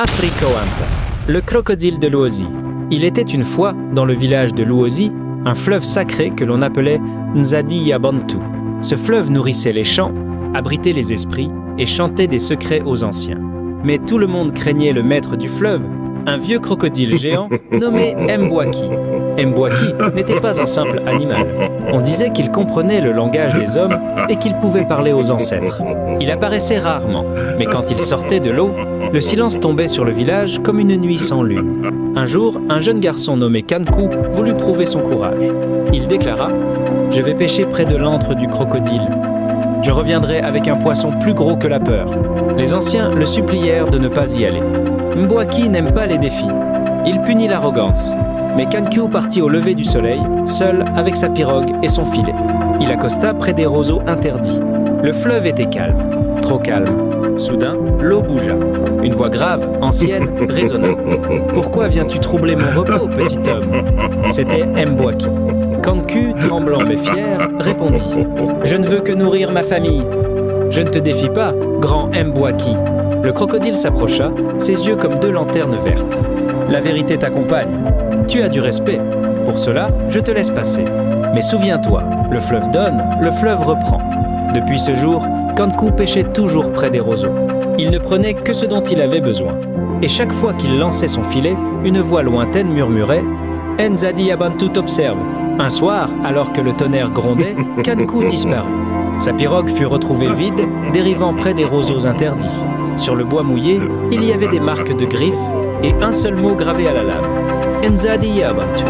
Afrikawanta, le crocodile de Luozi. Il était une fois, dans le village de Luozi, un fleuve sacré que l'on appelait Nzadi Yabantu. Ce fleuve nourrissait les champs, abritait les esprits et chantait des secrets aux anciens. Mais tout le monde craignait le maître du fleuve, un vieux crocodile géant nommé Mbwaki. Mbwaki n'était pas un simple animal. On disait qu'il comprenait le langage des hommes et qu'il pouvait parler aux ancêtres. Il apparaissait rarement, mais quand il sortait de l'eau, le silence tombait sur le village comme une nuit sans lune. Un jour, un jeune garçon nommé Kanku voulut prouver son courage. Il déclara « Je vais pêcher près de l'antre du crocodile. Je reviendrai avec un poisson plus gros que la peur. » Les anciens le supplièrent de ne pas y aller. Mbwaki n'aime pas les défis. Il punit l'arrogance. Mais Kanku partit au lever du soleil, seul avec sa pirogue et son filet. Il accosta près des roseaux interdits. Le fleuve était calme, trop calme. Soudain, l'eau bougea. Une voix grave, ancienne, résonna. « Pourquoi viens-tu troubler mon repos, petit homme ?» C'était Mbwaki. Kanku, tremblant mais fier, répondit « Je ne veux que nourrir ma famille. »« Je ne te défie pas, grand Mbwaki. » Le crocodile s'approcha, ses yeux comme deux lanternes vertes. « La vérité t'accompagne. Tu as du respect. Pour cela, je te laisse passer. Mais souviens-toi, le fleuve donne, le fleuve reprend. » Depuis ce jour, Kanku pêchait toujours près des roseaux. Il ne prenait que ce dont il avait besoin. Et chaque fois qu'il lançait son filet, une voix lointaine murmurait « Nzadi Yabantu t'observe !» Un soir, alors que le tonnerre grondait, Kanku disparut. Sa pirogue fut retrouvée vide, dérivant près des roseaux interdits. Sur le bois mouillé, il y avait des marques de griffes et un seul mot gravé à la lame. Nzadi Yabantu.